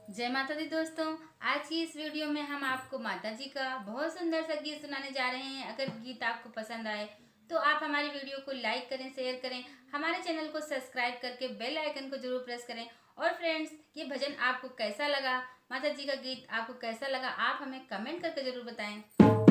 जय माता दी दोस्तों। आज की इस वीडियो में हम आपको माता जी का बहुत सुंदर सा गीत सुनाने जा रहे हैं। अगर गीत आपको पसंद आए तो आप हमारी वीडियो को लाइक करें, शेयर करें, हमारे चैनल को सब्सक्राइब करके बेल आइकन को जरूर प्रेस करें। और फ्रेंड्स, ये भजन आपको कैसा लगा, माता जी का गीत आपको कैसा लगा, आप हमें कमेंट करके जरूर बताएं।